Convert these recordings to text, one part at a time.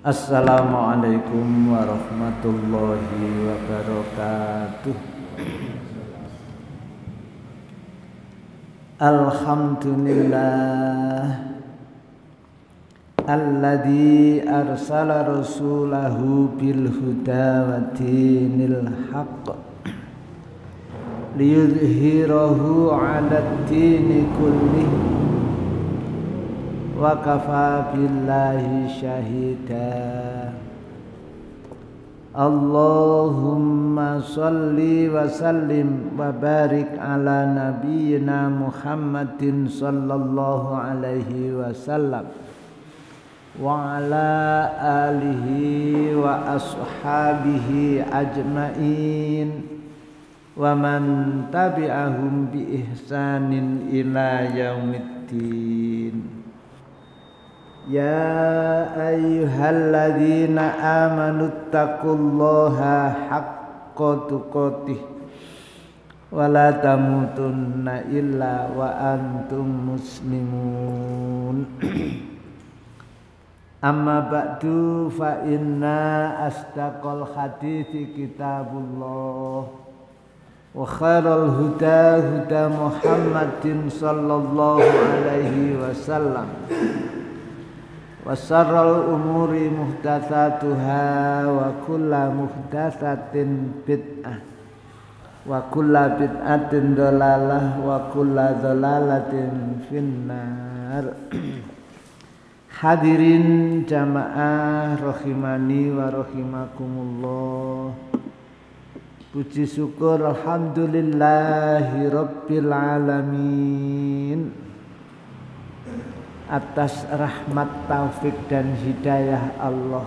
Assalamualaikum warahmatullahi wabarakatuh. Alhamdulillah alladzi arsala rasulahu bil huda wa dinil haqq liyudhhirahu 'alad dini kullih wa kafa billahi syahida. Allahumma salli wa sallim wa barik ala nabiyyina Muhammadin sallallahu alaihi wasallam wa ala alihi wa ashabihi ajma'in wa man tabi'ahum bi ihsanin ila yaumiddin. Ya ayyuhalladzina amanu taqullaha haqqa tuqatih wa la tamutunna illa wa antum muslimun. Amma ba'du fa inna asdaqal hadithi kitabullah wa khairal huda huda Muhammadin sallallahu alaihi wasallam wa syarrul umuri muhdatsatuha wa kullu muhdatsatin bid'ah wa kullu bid'atin dhalalah wa kullu dhalalatin finnar. Hadirin jamaah rahimani wa rahimakumullah. Puji syukur alhamdulillahi rabbil alamin atas rahmat, taufik dan hidayah Allah.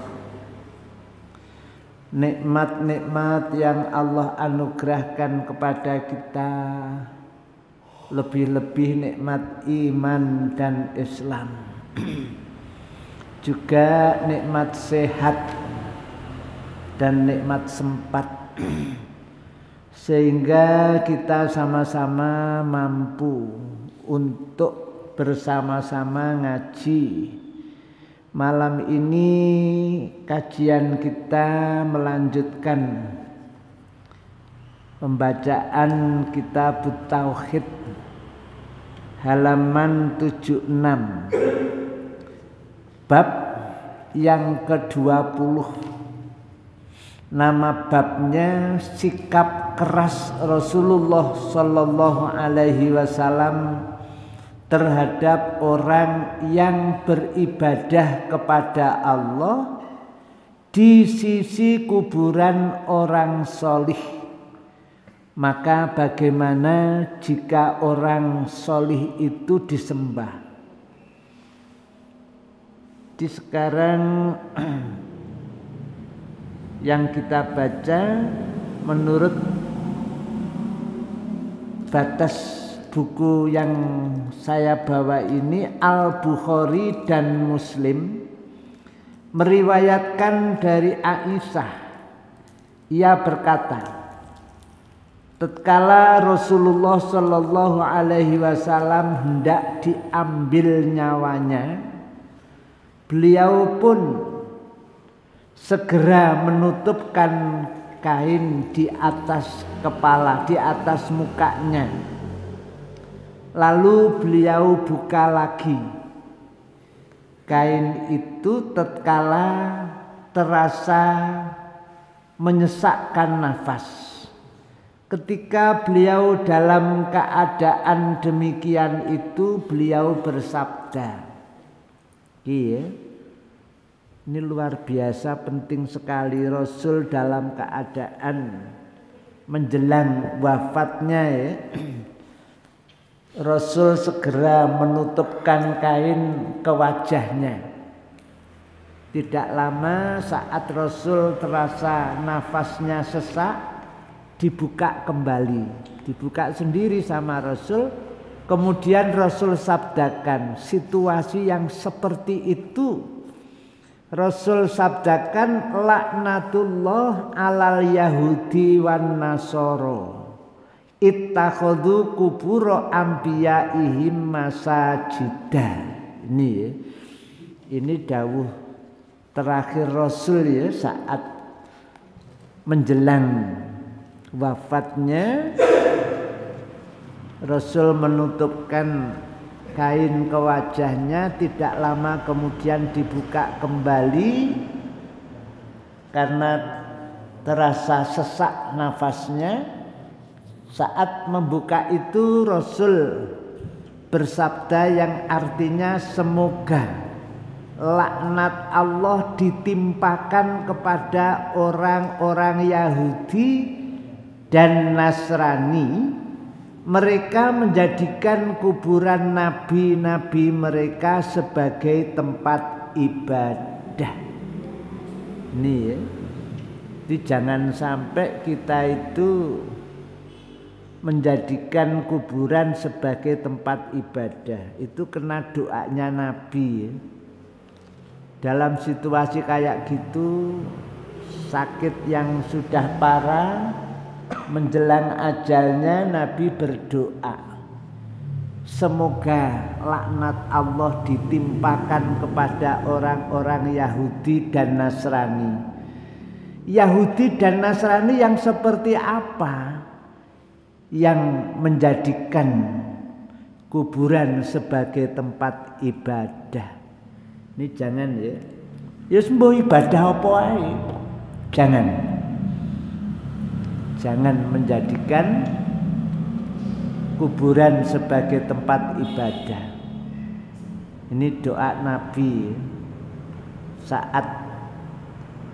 Nikmat-nikmat yang Allah anugerahkan kepada kita, lebih-lebih nikmat iman dan Islam, juga nikmat sehat dan nikmat sempat, sehingga kita sama-sama mampu untuk bersama-sama ngaji. Malam ini kajian kita melanjutkan pembacaan kitab Tauhid halaman 76, bab yang ke-20. Nama babnya sikap keras Rasulullah sallallahu alaihi wasallam terhadap orang yang beribadah kepada Allah di sisi kuburan orang solih. Maka bagaimana jika orang solih itu disembah? Di sekarang yang kita baca menurut batas buku yang saya bawa ini, Al-Bukhari dan Muslim meriwayatkan dari Aisyah. Ia berkata, tatkala Rasulullah sallallahu alaihi wasallam hendak diambil nyawanya, beliau pun segera menutupkan kain di atas kepala, di atas mukanya. Lalu beliau buka lagi. Kain itu tatkala terasa menyesakkan nafas. Ketika beliau dalam keadaan demikian itu, beliau bersabda, iya, ini luar biasa penting sekali. Rasul dalam keadaan menjelang wafatnya, ya, Rasul segera menutupkan kain ke wajahnya. Tidak lama saat Rasul terasa nafasnya sesak, dibuka kembali, dibuka sendiri sama Rasul. Kemudian Rasul sabdakan, situasi yang seperti itu Rasul sabdakan, laknatullah alal yahudi wan nasoro ittakhadhu kubura anbiyaihim masajidah. Ini dawuh terakhir Rasul ya, saat menjelang wafatnya Rasul menutupkan kain ke wajahnya, tidak lama kemudian dibuka kembali karena terasa sesak nafasnya. Saat membuka itu Rasul bersabda yang artinya semoga laknat Allah ditimpakan kepada orang-orang Yahudi dan Nasrani. Mereka menjadikan kuburan nabi-nabi mereka sebagai tempat ibadah. Ini ya. Jadi jangan sampai kita itu menjadikan kuburan sebagai tempat ibadah. Itu kena doanya Nabi ya. Dalam situasi kayak gitu, sakit yang sudah parah, menjelang ajalnya Nabi berdoa, semoga laknat Allah ditimpakan kepada orang-orang Yahudi dan Nasrani. Yahudi dan Nasrani yang seperti apa? Yang menjadikan kuburan sebagai tempat ibadah. Ini jangan ya. Ya sembuh ibadah apa ae. Jangan menjadikan kuburan sebagai tempat ibadah. Ini doa Nabi saat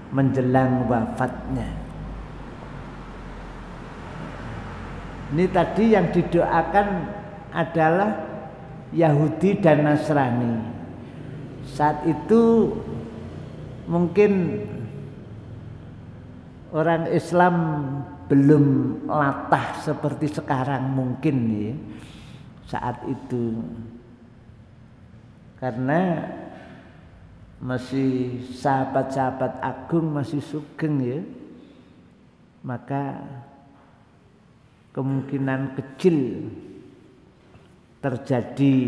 menjelang wafatnya. Ini tadi yang didoakan adalah Yahudi dan Nasrani. Saat itu mungkin orang Islam belum latah seperti sekarang mungkin ya, saat itu, karena masih sahabat-sahabat agung masih sugeng ya, maka kemungkinan kecil terjadi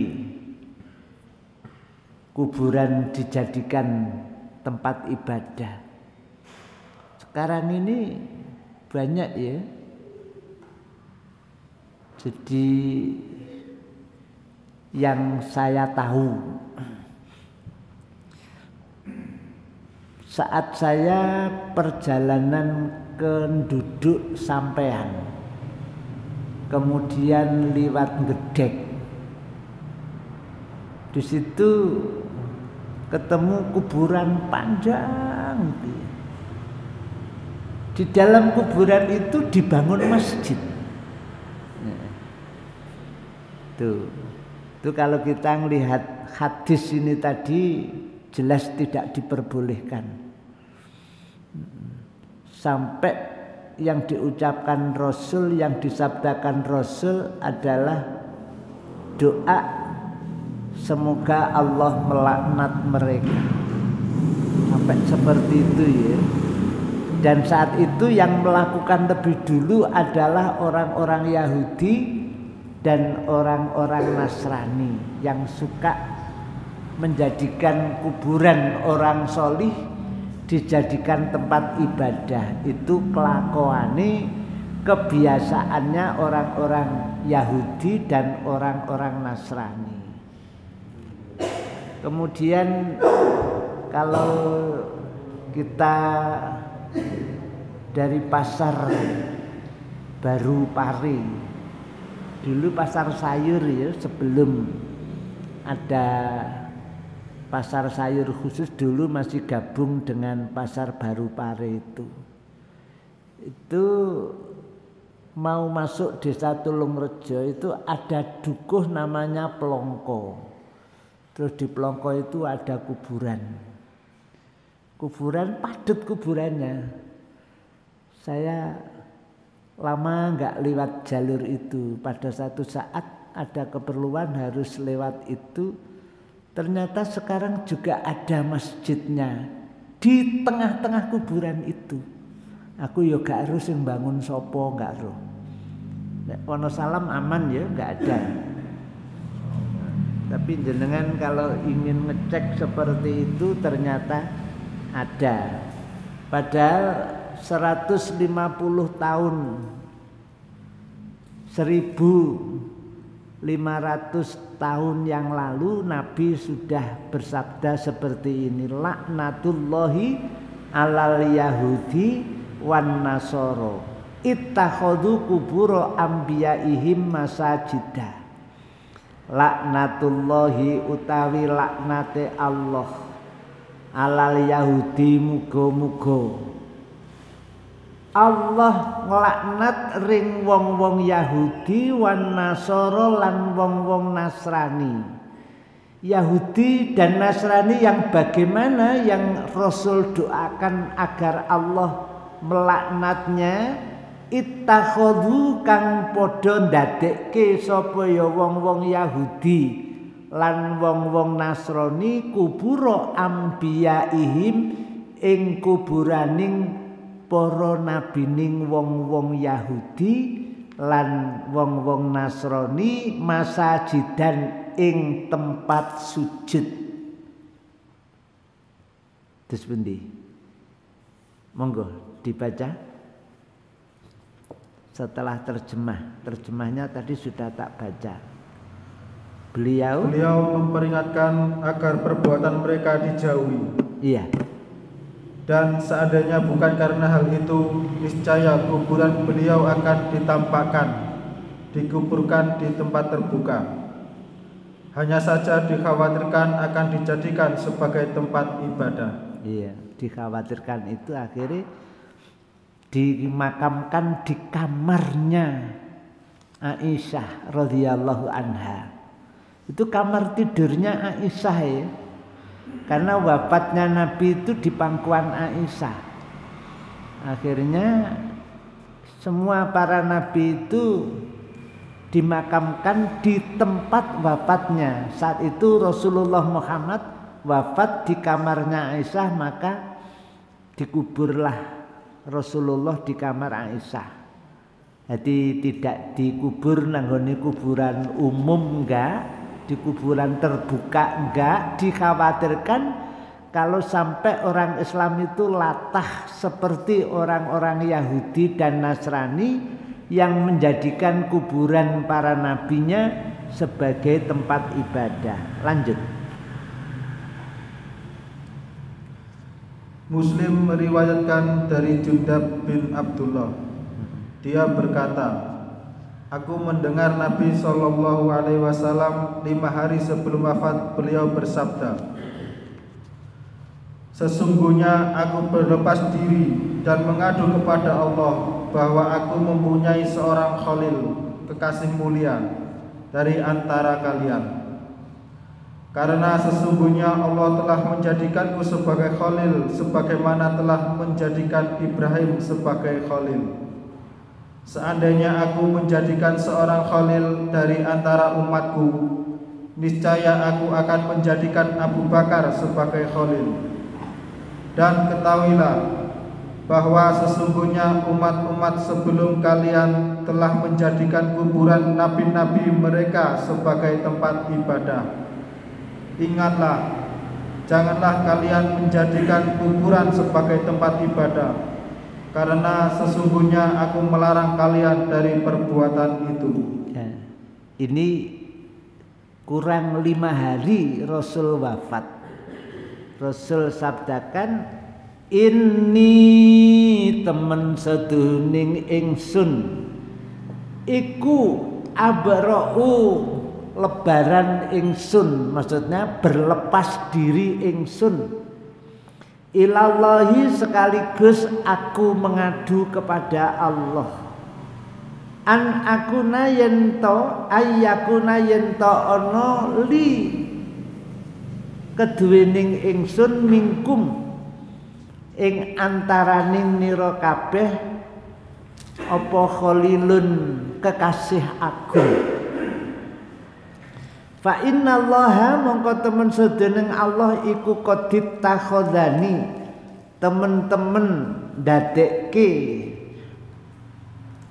kuburan dijadikan tempat ibadah. Sekarang ini banyak ya. Jadi yang saya tahu, saat saya perjalanan ke Nduduk Sampean, kemudian liwat Gedek, di situ ketemu kuburan panjang. Di dalam kuburan itu dibangun masjid. Tuh kalau kita melihat hadis ini tadi jelas tidak diperbolehkan. Sampai yang diucapkan Rasul, yang disabdakan Rasul adalah doa semoga Allah melaknat mereka. Sampai seperti itu ya. Dan saat itu yang melakukan lebih dulu adalah orang-orang Yahudi dan orang-orang Nasrani yang suka menjadikan kuburan orang solih dijadikan tempat ibadah. Itu kelakuane, kebiasaannya orang-orang Yahudi dan orang-orang Nasrani. Kemudian kalau kita dari pasar Baru Pare, dulu pasar sayur ya, sebelum ada pasar sayur khusus dulu masih gabung dengan pasar Baru Pare itu mau masuk desa Tulungrejo itu ada dukuh namanya Plongko. Terus di Plongko itu ada kuburan padat kuburannya. Saya lama nggak lewat jalur itu. Pada satu saat ada keperluan harus lewat itu. Ternyata sekarang juga ada masjidnya di tengah-tengah kuburan itu. Aku yo gak harus yang bangun sopo, gak roh. Wonosalam aman ya, nggak ada. Tapi jenengan kalau ingin ngecek seperti itu ternyata ada. Padahal 150 tahun 1500 tahun yang lalu Nabi sudah bersabda seperti ini, laknatullahi alal yahudi wan nasoro ittakhadhu kuburo anbiyaihim masajida. Laknatullahi utawi laknate Allah alal yahudi, muga-muga Allah nglaknat ring wong-wong Yahudi wan Nasara lan wong-wong Nasrani. Yahudi dan Nasrani yang bagaimana yang Rasul doakan agar Allah melaknatnya, ittakhadhu kang padha ndadekke sapa ya wong-wong Yahudi lan wong-wong Nasrani kubura ambiyaihim ing kuburaning para nabining wong-wong Yahudi lan wong-wong Nasrani masajidan ing tempat sujud. Terus pundi? Monggo dibaca. Setelah terjemahnya tadi sudah tak baca. Beliau memperingatkan agar perbuatan mereka dijauhi. Iya. Dan seandainya bukan karena hal itu, niscaya kuburan beliau akan ditampakkan, dikuburkan di tempat terbuka. Hanya saja dikhawatirkan akan dijadikan sebagai tempat ibadah. Iya, dikhawatirkan itu akhirnya dimakamkan di kamarnya Aisyah radhiyallahu anha. Itu kamar tidurnya Aisyah ya. Karena wafatnya Nabi itu di pangkuan Aisyah. Akhirnya semua para nabi itu dimakamkan di tempat wafatnya. Saat itu Rasulullah Muhammad wafat di kamarnya Aisyah, maka dikuburlah Rasulullah di kamar Aisyah. Jadi tidak dikubur nanggone kuburan umum, enggak. Di kuburan terbuka enggak. Dikhawatirkan kalau sampai orang Islam itu latah seperti orang-orang Yahudi dan Nasrani yang menjadikan kuburan para nabinya sebagai tempat ibadah. Lanjut. Muslim meriwayatkan dari Jundab bin Abdullah. Dia berkata, aku mendengar Nabi SAW 5 hari sebelum wafat beliau bersabda, sesungguhnya aku berlepas diri dan mengadu kepada Allah bahwa aku mempunyai seorang khalil, kekasih mulia dari antara kalian. Karena sesungguhnya Allah telah menjadikanku sebagai khalil sebagaimana telah menjadikan Ibrahim sebagai khalil. Seandainya aku menjadikan seorang khalil dari antara umatku, niscaya aku akan menjadikan Abu Bakar sebagai khalil. Dan ketahuilah bahwa sesungguhnya umat-umat sebelum kalian telah menjadikan kuburan nabi-nabi mereka sebagai tempat ibadah. Ingatlah, janganlah kalian menjadikan kuburan sebagai tempat ibadah, karena sesungguhnya aku melarang kalian dari perbuatan itu. Ya, ini kurang 5 hari Rasul wafat. Rasul sabdakan, ini temen seduning ingsun iku abra'u lebaran ingsun, maksudnya berlepas diri ingsun ilallahi sekaligus aku mengadu kepada Allah. An akuna yento ayyakuna yento ono li keduwening ingsun mingkum ing antaraning nira kabeh apa khalilun kekasih aku. Fa innallaha mongko temen sedeneng Allah iku qadit takhodani temen-temen dadekke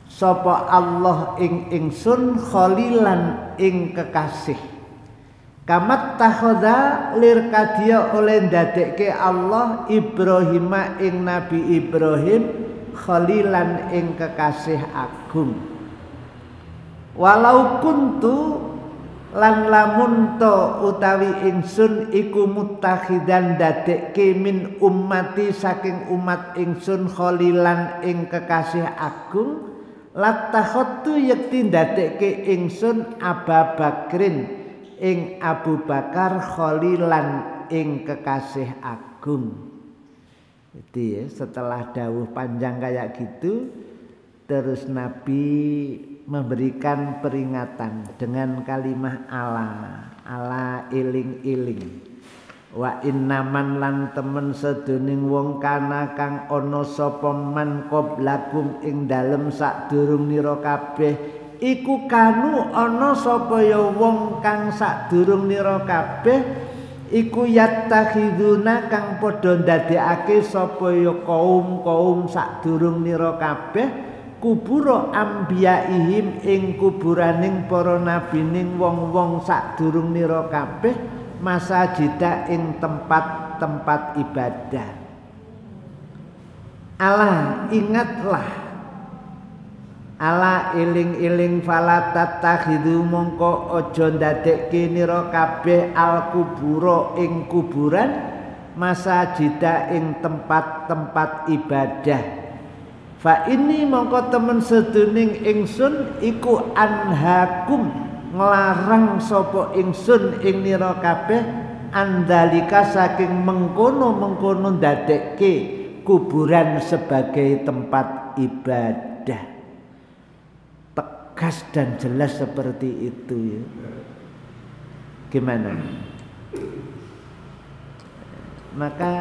sapa Allah ing ingsun khalilan ing kekasih. Kamat takhoda lir kadya oleh ndadekke Allah Ibrahima ing Nabi Ibrahim khalilan ing kekasih agung. Walau kuntu lan lamun to utawi ingsun iku mutakhidan ndadekke min ummati saking umat ingsun khalilan ing kekasih agung, latakhottu yekti ndadekke ingsun Aba Bakrin ing Abu Bakar khalilan ing kekasih agung. Jadi ya, setelah dawuh panjang kayak gitu, terus Nabi memberikan peringatan dengan kalimat ala iling-iling. Wa innaman lan temen sedoning wong kana kang ana sapa man qablakum ing dalem sadurung nira kabeh iku kanu ana sapa ya wong kang sadurung nira kabeh iku yattakhiduna kang padha ndadekake sapa ya kaum sadurung nira kabeh kubura ambiyaihim ing kuburaning para nabining wong-wong sadurung nira kabeh masajida ing tempat-tempat ibadah. Ala ingatlah, ala iling-iling fala tatakhidu mongko aja ndadekke nira kabeh al kubura ing kuburan masajida ing tempat-tempat ibadah. Fa ini mongko temen seduning ingsun iku anhakum nglarang sapa ingsun ing nira kabeh andalika saking mengkono-mengkono ndadekke kuburan sebagai tempat ibadah. Tegas dan jelas seperti itu ya. Gimana? Maka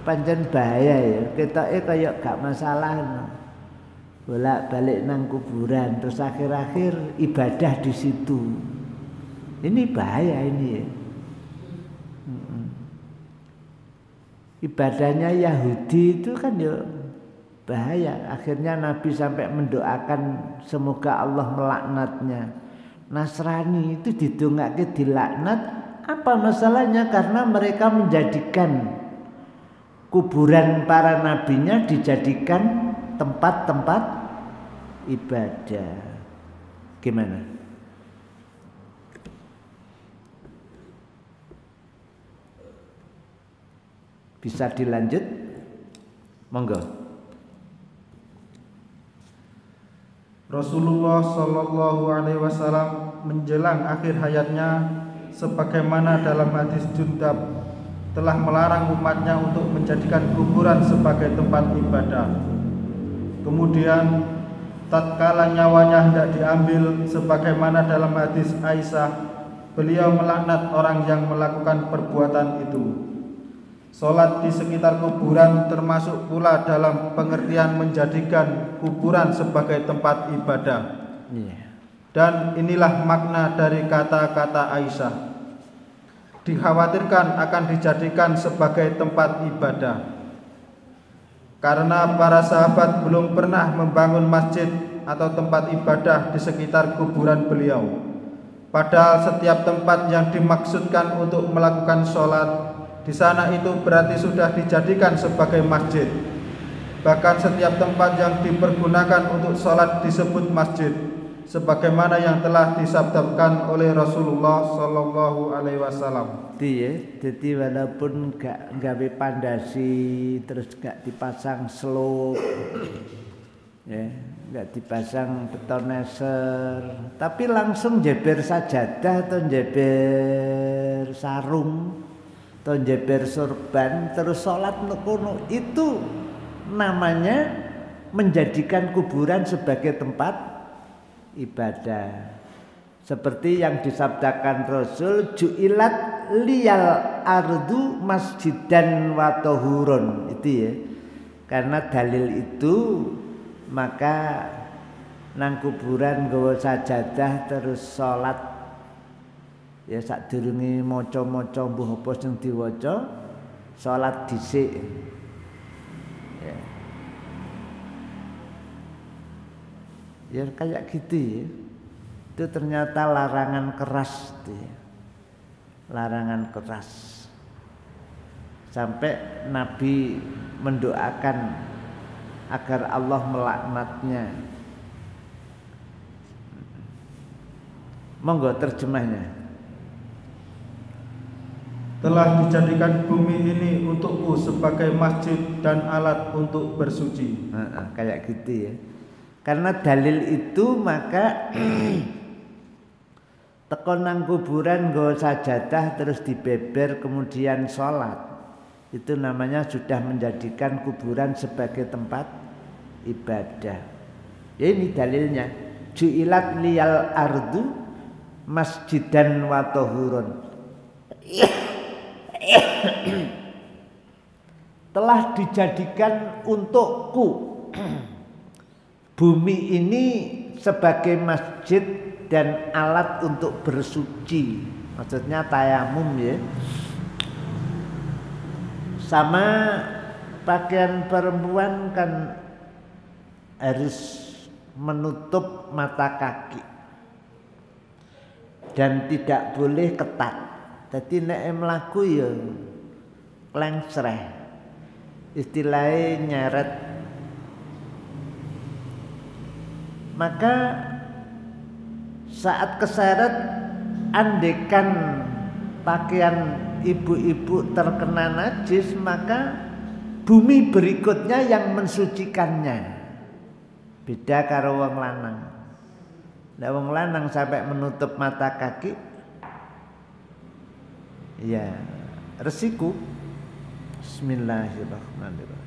pancen bahaya ya, ketoke kaya gak masalah. Bolak-balik nang kuburan terus akhir-akhir ibadah di situ. Ini bahaya ini ya. Ibadahnya Yahudi itu kan ya bahaya. Akhirnya Nabi sampai mendoakan semoga Allah melaknatnya. Nasrani itu didongake dilaknat. Apa masalahnya? Karena mereka menjadikan kuburan para nabinya dijadikan tempat-tempat ibadah. Gimana? Bisa dilanjut? Monggo. Rasulullah Shallallahu Alaihi Wasallam menjelang akhir hayatnya, sebagaimana dalam hadis Jundab, telah melarang umatnya untuk menjadikan kuburan sebagai tempat ibadah. Kemudian tatkala nyawanya hendak diambil, sebagaimana dalam hadis Aisyah, beliau melaknat orang yang melakukan perbuatan itu. Salat di sekitar kuburan termasuk pula dalam pengertian menjadikan kuburan sebagai tempat ibadah. Dan inilah makna dari kata-kata Aisyah. Dikhawatirkan akan dijadikan sebagai tempat ibadah. Karena para sahabat belum pernah membangun masjid atau tempat ibadah di sekitar kuburan beliau. Padahal setiap tempat yang dimaksudkan untuk melakukan sholat di sana itu berarti sudah dijadikan sebagai masjid. Bahkan setiap tempat yang dipergunakan untuk sholat disebut masjid, sebagaimana yang telah disabdakan oleh Rasulullah Shallallahu Alaihi Wasallam. Jadi walaupun gak gawe pandasi, terus gak dipasang slope, ya, gak dipasang betoneser, tapi langsung jeber sajadah atau jeber sarung atau jeber sorban terus sholat nekono, itu namanya menjadikan kuburan sebagai tempat ibadah. Seperti yang disabdakan Rasul, ju'ilat liyal ardu masjidan wa tahurun, itu ya. Karena dalil itu maka nang kuburan nggawa sajadah terus sholat. Ya sadurunge maca-maca mbuh apa sing diwaca, salat dhisik. Ya. Ya kayak gitu ya. Itu ternyata larangan keras itu ya. larangan keras. Sampai Nabi mendoakan agar Allah melaknatnya. Monggo terjemahnya. Telah dijadikan bumi ini untukku sebagai masjid dan alat untuk bersuci. Kayak gitu ya. Karena dalil itu maka tekon nang kuburan nggo sajadah terus dibeber kemudian sholat. Itu namanya sudah menjadikan kuburan sebagai tempat ibadah. Ya ini dalilnya. Ju'ilat liyal ardu masjidan wa tahurun. Telah dijadikan untukku bumi ini sebagai masjid dan alat untuk bersuci. Maksudnya tayamum ya. Sama pakaian perempuan kan harus menutup mata kaki dan tidak boleh ketat. Jadi nek mlaku ya klengsreh. Istilahnya nyeret. Maka saat keseret andekan pakaian ibu-ibu terkena najis, maka bumi berikutnya yang mensucikannya. Beda karo wong lanang. Nek wong lanang sampai menutup mata kaki, ya resiko. Bismillahirrahmanirrahim.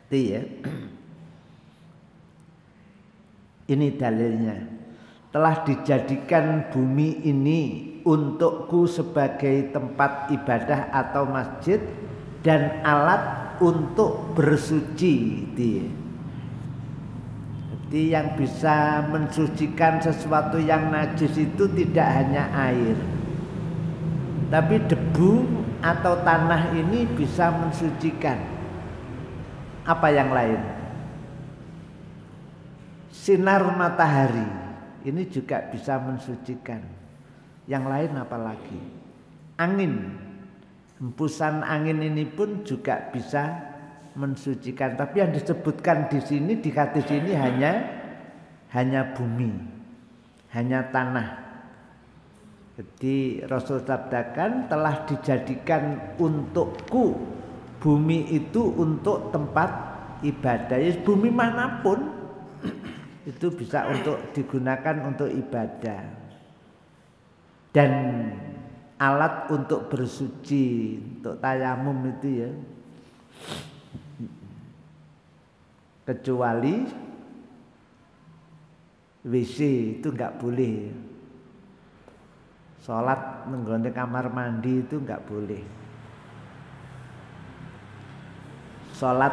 Ya. Ini dalilnya. Telah dijadikan bumi ini untukku sebagai tempat ibadah atau masjid dan alat untuk bersuci. Jadi yang bisa mensucikan sesuatu yang najis itu tidak hanya air, tapi debu atau tanah ini bisa mensucikan. Apa yang lain? Sinar matahari ini juga bisa mensucikan. Yang lain apa lagi? Angin, hembusan angin ini pun juga bisa mensucikan. Tapi yang disebutkan di sini di hadis ini hanya bumi, hanya tanah. Jadi Rasul sabdakan telah dijadikan untukku bumi itu untuk tempat ibadah. Ya, bumi manapun itu bisa untuk digunakan untuk ibadah dan alat untuk bersuci, untuk tayamum itu ya. Kecuali WC itu enggak boleh. Sholat menggone kamar mandi itu enggak boleh. Sholat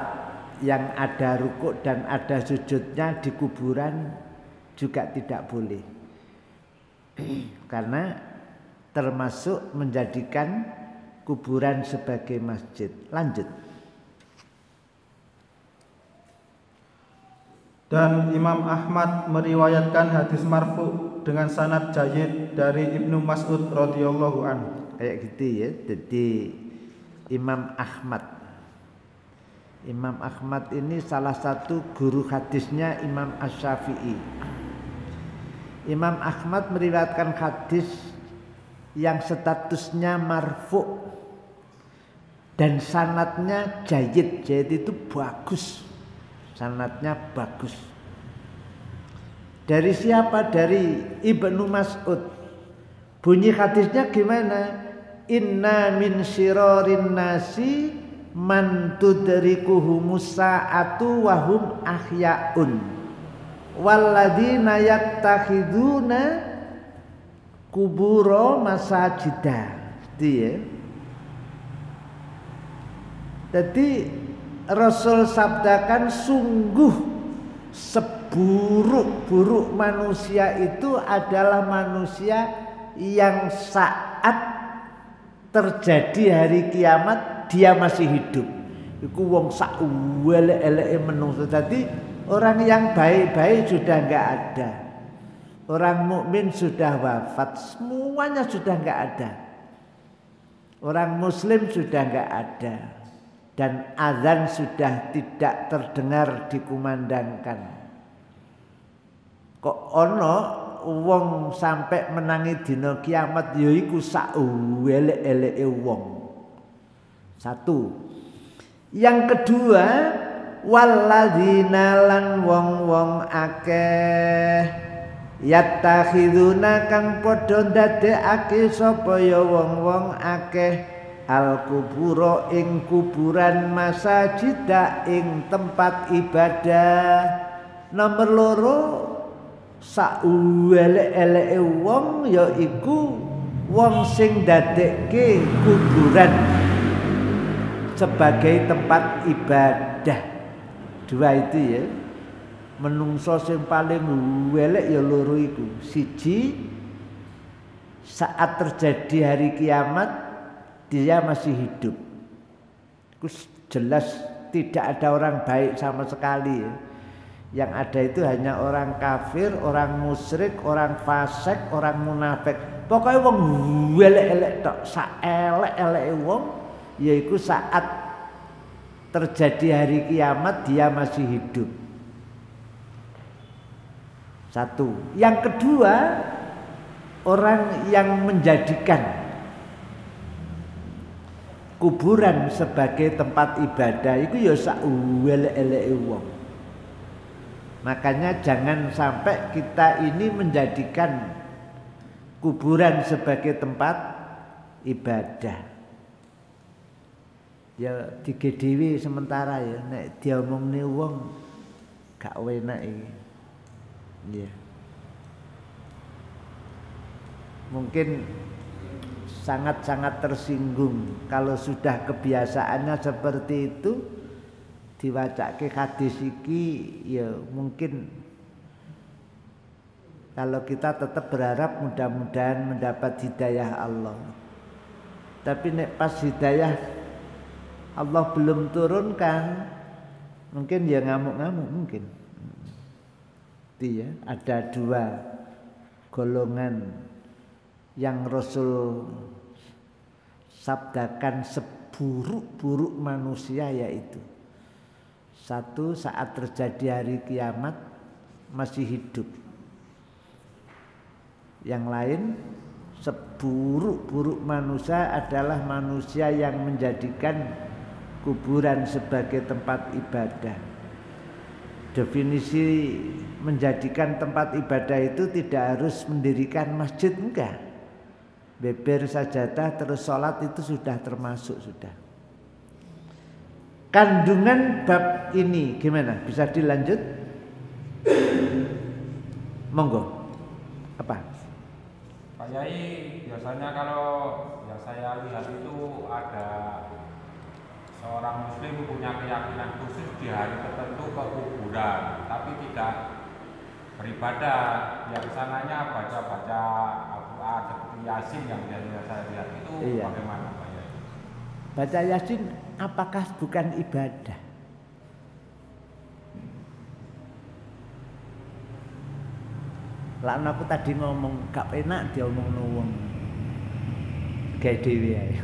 yang ada rukuk dan ada sujudnya di kuburan juga tidak boleh. Karena termasuk menjadikan kuburan sebagai masjid. Lanjut. Dan Imam Ahmad meriwayatkan hadis marfu dengan sanad jayyid dari Ibnu Mas'ud radhiyallahu anhu. Kayak gitu ya. Jadi Imam Ahmad ini salah satu guru hadisnya Imam Asy-Syafi'i. Imam Ahmad meriwayatkan hadis yang statusnya marfu dan sanadnya jayyid. Jayyid itu bagus. Sanadnya bagus. Dari siapa? Dari Ibnu Mas'ud. Bunyi hadisnya gimana? Inna min syirarin nasi man tudrikuhumus sa'atu wa hum ahya'un walladzina yattakhiduna kubura masajida. Jadi Rasul sabdakan sungguh seburuk-buruk manusia itu adalah manusia yang saat terjadi hari kiamat dia masih hidup. Iku wong sak elek-eleke menungso. Dadi Orang yang baik-baik sudah enggak ada. Orang mukmin sudah wafat, semuanya sudah enggak ada. Orang muslim sudah enggak ada. Dan azan sudah tidak terdengar dikumandangkan. Kok ono wong sampai menangi dina kiamat yaiku sak elek-eleke wong. Satu. Yang kedua, walladzina lan wong-wong akeh yattakhiduna kang padha ndadekake sapa ya wong-wong akeh al-kubura ing kuburan masajida ing tempat ibadah. Nomor loro, saelek-eleke wong yaiku wong sing ndadekke kuburan sebagai tempat ibadah. Dua itu ya. Menungso sing paling elek ya loro iku. Siji, saat terjadi hari kiamat dia masih hidup. Itu jelas tidak ada orang baik sama sekali ya. Yang ada itu hanya orang kafir, orang musyrik, orang fasik, orang munafik. Pokoknya wong elek-elek tok, saelek-eleke wong yaiku saat terjadi hari kiamat dia masih hidup. Satu. Yang kedua, orang yang menjadikan kuburan sebagai tempat ibadah itu ya saelek-eleke wong. Makanya jangan sampai kita ini menjadikan kuburan sebagai tempat ibadah. Ya dige dhewe sementara ya nek diomongne wong gak enak iki. Ya. Mungkin sangat-sangat tersinggung kalau sudah kebiasaannya seperti itu diwacake hadis iki ya mungkin kalau kita tetap berharap mudah-mudahan mendapat hidayah Allah. Tapi nek pas hidayah Allah belum turunkan mungkin ya ngamuk-ngamuk mungkin. Iya, ada dua golongan yang Rasul sabdakan seburuk-buruk manusia, yaitu satu, saat terjadi hari kiamat masih hidup. Yang lain, seburuk-buruk manusia adalah manusia yang menjadikan kuburan sebagai tempat ibadah. Definisi menjadikan tempat ibadah itu tidak harus mendirikan masjid, enggak. Beber sajadah terus sholat itu sudah termasuk sudah. Kandungan bab ini gimana? Bisa dilanjut? Monggo. Apa? Pak Yai, biasanya kalau yang saya lihat itu ada seorang muslim punya keyakinan khusus di hari tertentu ke kuburan, tapi tidak beribadah. Yang sananya baca-baca Al-Quran seperti Yasin yang biasanya saya lihat itu bagaimana Pak Yai? Baca Yasin apakah bukan ibadah? Lah aku tadi ngomong gak enak dia ngomong wong gawe dhewe ae.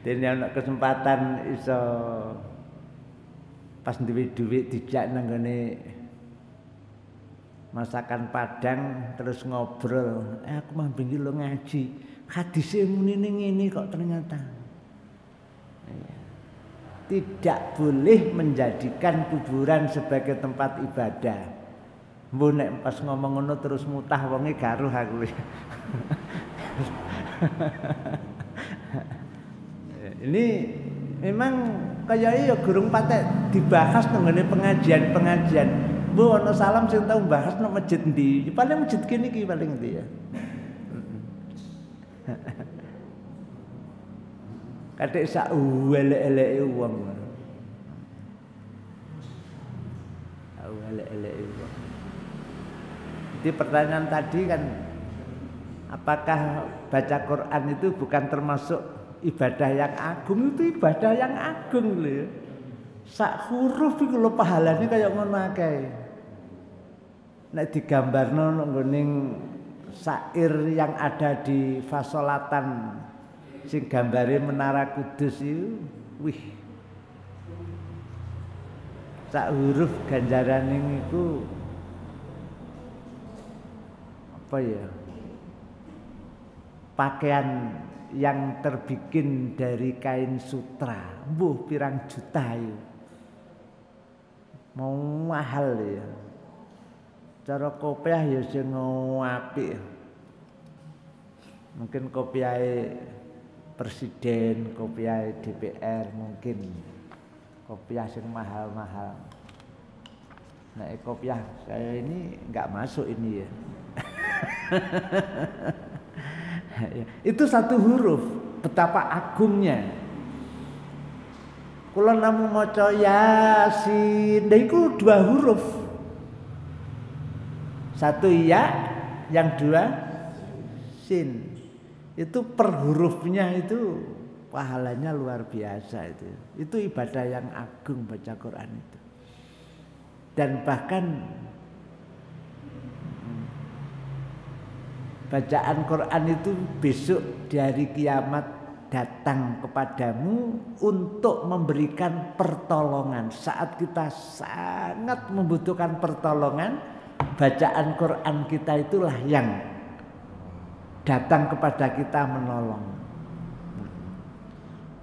Dene ana kesempatan iso pas duwe dhuwit dijak nang ngene masakan Padang terus ngobrol. Aku mah bengi lo ngaji. Hadise muni ngene kok ternyata. Tidak boleh menjadikan kuburan sebagai tempat ibadah. Mbok nek pas ngomong ngono terus mutah wonge garuh aku. Ini memang kayaknya ya gurung patek dibahas nang pengajian-pengajian. Bu ana salam sing tau bahas nang masjid ndi? Paling masjid kene iki paling ndi ya. Katik sak elek-eleke wong. Elek-eleke wong. Jadi pertanyaan tadi kan, apakah baca Quran itu bukan termasuk ibadah yang agung? Itu ibadah yang agung loh. Sak huruf iku lho pahalane kaya ngono akeh. Nek digambarno nggoning syair yang ada di Fasolatan sing gambare Menara Kudus itu, wih. Sak huruf ganjarane iku apa ya? Pakaian yang terbikin dari kain sutra, mbuh pirang juta itu. Mau mahal ya. Cara kopiah ya sing apik. Mungkin kopiahe presiden, kopiahe DPR mungkin. Kopiah sing mahal-mahal. Nah, kopiah saya ini enggak masuk ini ya. Itu satu huruf, betapa agungnya. Kula namung maca Yasin, iku dua huruf. Satu ya, yang dua sin. Itu per hurufnya itu pahalanya luar biasa itu. Itu ibadah yang agung baca Quran itu. Dan bahkan bacaan Quran itu besok di hari kiamat datang kepadamu untuk memberikan pertolongan. Saat kita sangat membutuhkan pertolongan, bacaan Quran kita itulah yang datang kepada kita menolong.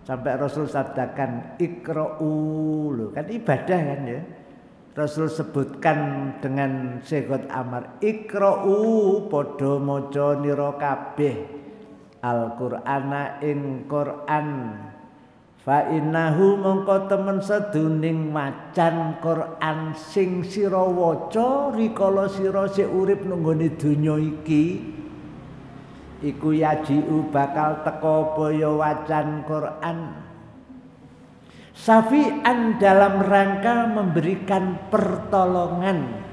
Sampai Rasul sabdakan ikra'u, loh, kan ibadah kan ya. Rasul sebutkan dengan Segot Amar, ikra'u padha maca nira kabeh Al-Qur'ana ing Qur'an, fa innahu mongko temen seduning macan Qur'an sing sira waca rikala sira sik urip nunggone donya iki iku yaji'u bakal teka baya wacan Qur'an safi'an dalam rangka memberikan pertolongan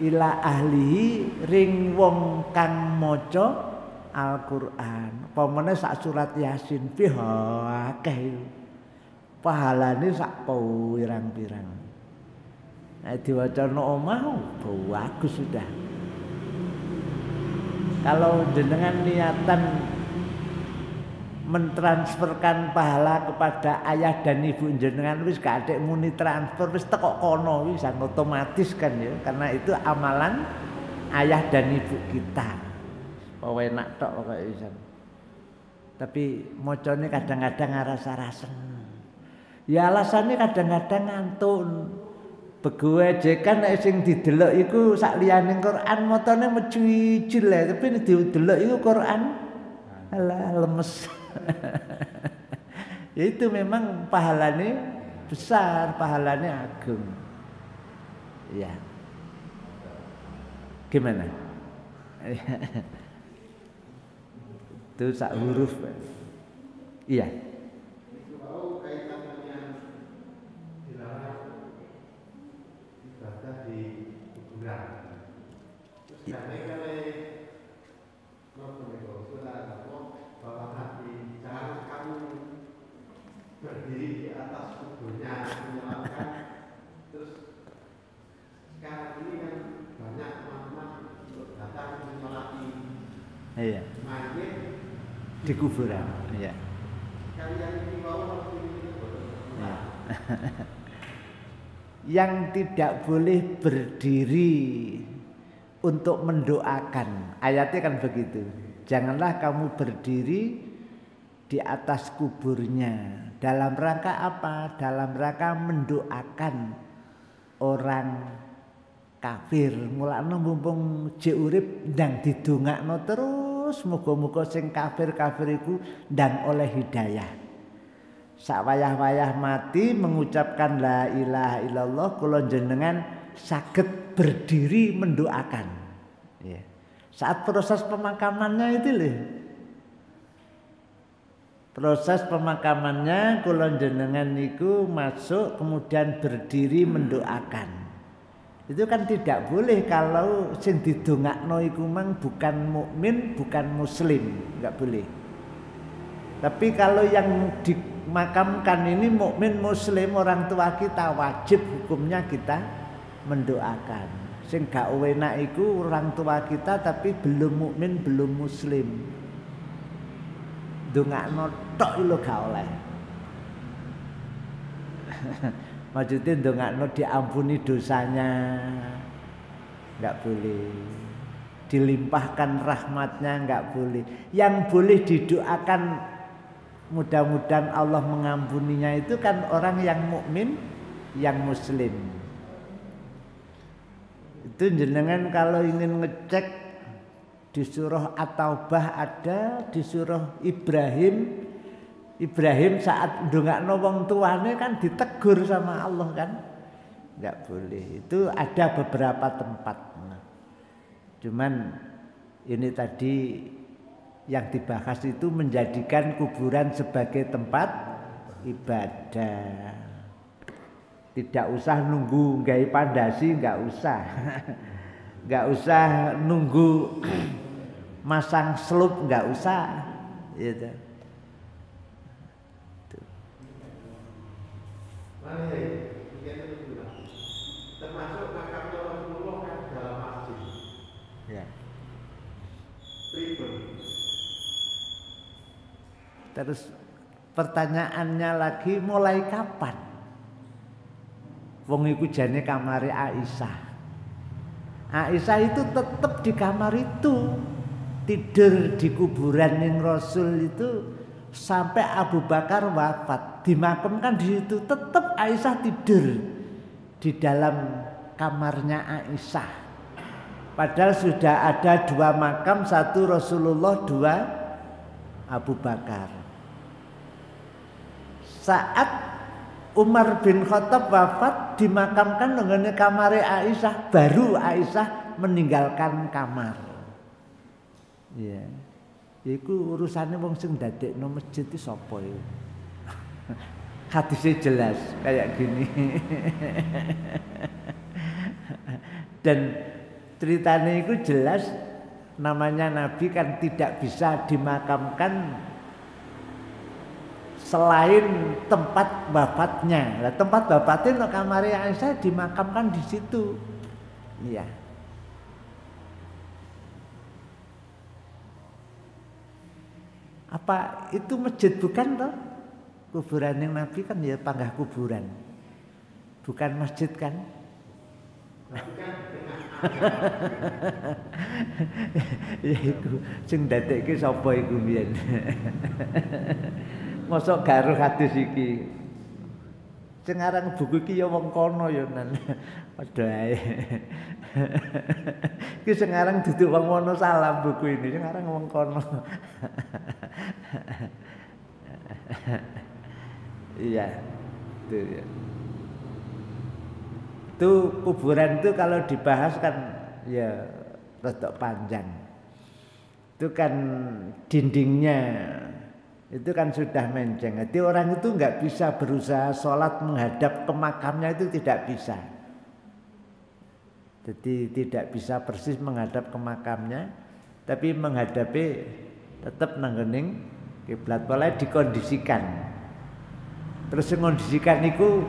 ila ahlihi ring wong kang maca Al-Qur'an. Pamane sak surat Yasin akeh pahalane sak pirang-pirang. Nek diwacana omah bagus sudah. Kalau jenengan niatan mentransferkan pahala kepada ayah dan ibu jenengan wis gak adek muni transfer wis teko kono wis otomatis kan ya, karena itu amalan ayah dan ibu kita. Enak tok kok iso. Tapi mocone kadang-kadang rasa-rasen. Ya alasannya kadang-kadang ngantun. Begoe jekan nek sing didelok iku sak liyane Quran motone mecuicil tapi nek didelok iku Quran alah lemes. Ya itu memang pahalane besar, pahalane agung. Ya. Gimana? Itu sak huruf. Iya. Itu kalau kaitannya dilarang ibadah di kuburan. Terus bahwa hati jangan kamu berdiri di atas kuburnya menyalakan. Terus sekarang ini kan banyak teman-teman datang menyolati mayit di kuburan, ya. Kalian ini bawa Ya. Yang tidak boleh berdiri untuk mendoakan. Ayatnya kan begitu. Janganlah kamu berdiri di atas kuburnya. Dalam rangka apa? Dalam rangka mendoakan orang kafir. Mulane mumpung jek urip ndang didongakno terus muga-muga sing kafir-kafir iku ndang oleh hidayah. Sak wayah-wayah mati mengucapkan la ilaha illallah kula jenengan saged berdiri mendoakan. Ya. Saat proses pemakamannya itu loh. Proses pemakamannya kula jenengan niku masuk kemudian berdiri mendoakan. Itu kan tidak boleh kalau sing didongakno iku mang bukan mukmin, bukan muslim, enggak boleh. Tapi kalau yang dimakamkan ini mukmin muslim, orang tua kita, wajib hukumnya kita mendoakan. Sing gak enak iku orang tua kita tapi belum mukmin, belum muslim. Ndongakno tok lho gak oleh. Maksudnya ndongakno diampuni dosanya, nggak boleh. Dilimpahkan rahmatnya, nggak boleh. Yang boleh didoakan mudah-mudahan Allah mengampuninya itu kan orang yang mukmin, yang muslim. Itu jenengan kalau ingin ngecek di surah At-Taubah ada, di surah Ibrahim saat ndongakno wong tuane kan ditegur sama Allah kan. Enggak boleh. Itu ada beberapa tempat. Cuman ini tadi yang dibahas itu menjadikan kuburan sebagai tempat ibadah. Tidak usah nunggu gawe pandasi, enggak usah. Enggak usah nunggu masang slup, enggak usah. Gitu. Termasuk makamnya Rasulullah kan dalam masjid. Ya. Ribet. Terus pertanyaannya lagi, mulai kapan? Wong iku jane kamare Aisyah. Aisyah itu tetap di kamar itu, tidur di kuburan yang Rasul itu sampai Abu Bakar wafat, dimakamkan di situ. Tetap Aisyah tidur di dalam kamarnya Aisyah. Padahal sudah ada 2 makam, 1 Rasulullah, 2 Abu Bakar. Saat Umar bin Khattab wafat, dimakamkan dengan kamar Aisyah, baru Aisyah meninggalkan kamar. Ya. Iku urusannya wong sing ndadekno masjid iki sapa iku? Hadisnya jelas kayak gini. Dan ceritanya itu jelas, namanya Nabi kan tidak bisa dimakamkan selain tempat wafatnya. Nah, tempat wafatnya no kamar Aisyah dimakamkan di situ. Iya. Apa itu masjid bukan toh? Kuburan yang Nabi kan ya panggah kuburan. Bukan masjid kan? Ya iku sing dadekke sapa iku mbiyen. Mosok garuh hadis iki. Sing aran buku iki ya wong kono ya nan. Padha ae. Iki sing aran duduk wong Wonosalam buku ini, sing aran wong kono. Iya. Itu ya. Itu kuburan itu kalau dibahas kan ya rada panjang. Itu kan dindingnya itu kan sudah menceng. Jadi orang itu nggak bisa berusaha sholat menghadap ke makamnya, itu tidak bisa. Jadi tidak bisa persis menghadap ke makamnya, tapi menghadapi tetap nanggening kiblat. Boleh dikondisikan. Terus mengondisikan itu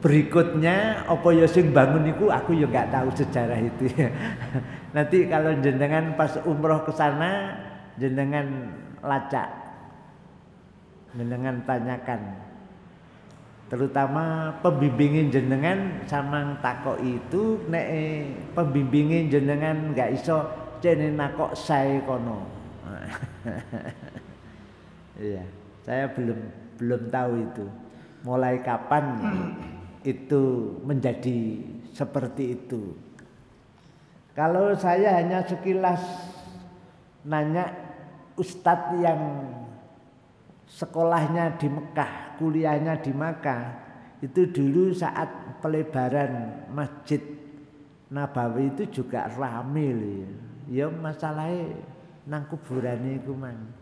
berikutnya apa ya sing bangun itu aku ya nggak tahu sejarah itu. Nanti kalau jenengan pas umroh ke sana, jenengan lacak, jenengan tanyakan, terutama pembimbingin jenengan sama takoi itu, nek pembimbingin jenengan nggak iso cene nakok saya kono. Iya, saya belum tahu itu mulai kapan itu menjadi seperti itu. Kalau saya hanya sekilas nanya ustadz yang sekolahnya di Mekah, kuliahnya di Makkah, itu dulu saat pelebaran Masjid Nabawi itu juga rame ya masalahnya nang kuburane iku mang.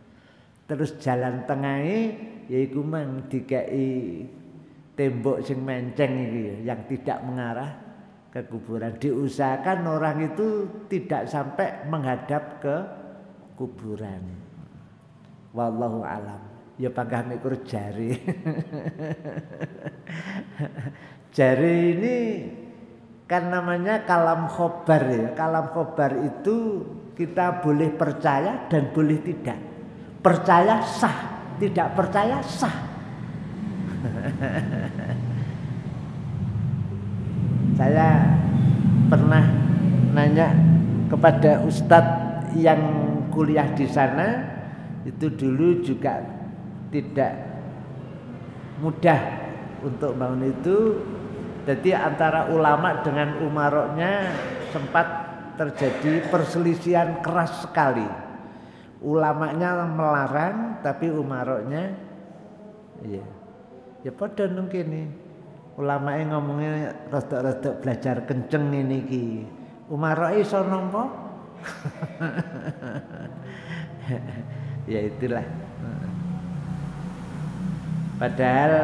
Terus jalan tengahnya ya iku mang dikai tembok sing menceng iki yang tidak mengarah ke kuburan. Diusahakan orang itu tidak sampai menghadap ke kuburan. Wallahu alam. ya panggah mikur jari. Jari ini kan namanya kalam khobar ya. Kalam khobar itu kita boleh percaya dan boleh tidak. Percaya sah, tidak percaya sah. Saya pernah nanya kepada ustadz yang kuliah di sana, itu dulu juga tidak mudah untuk bangun itu. Jadi antara ulama dengan umaroknya sempat terjadi perselisihan keras sekali. Ulamanya melarang, tapi umaroknya ya pada nungkin nih. Ulamanya ngomongnya rodok-rodok belajar kenceng ini ki. Umaroke iso nampa? Ya itulah. Padahal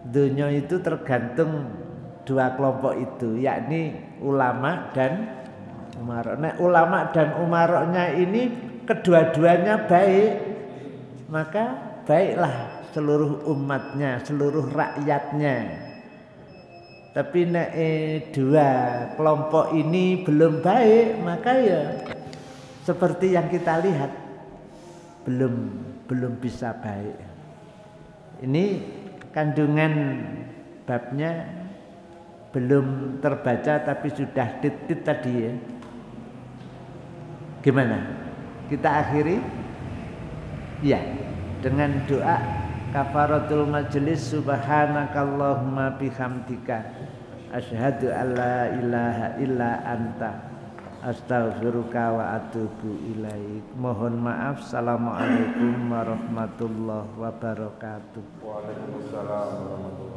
dunia itu tergantung dua kelompok itu, yakni ulama dan umarok. Nah, ulama dan umaroknya ini kedua-duanya baik, maka baiklah seluruh umatnya, seluruh rakyatnya. Tapi nek dua kelompok ini belum baik, maka ya seperti yang kita lihat belum bisa baik. Ini kandungan babnya belum terbaca tapi sudah titit tadi ya. Gimana? Kita akhiri? Ya, dengan doa kafaratul majlis subhanakallahumma bihamdika asyhadu alla ilaha illa anta astaghfiruka wa atubu ilaik. Mohon maaf. Assalamualaikum warahmatullahi wabarakatuh. Waalaikumsalam warahmatullahi wabarakatuh.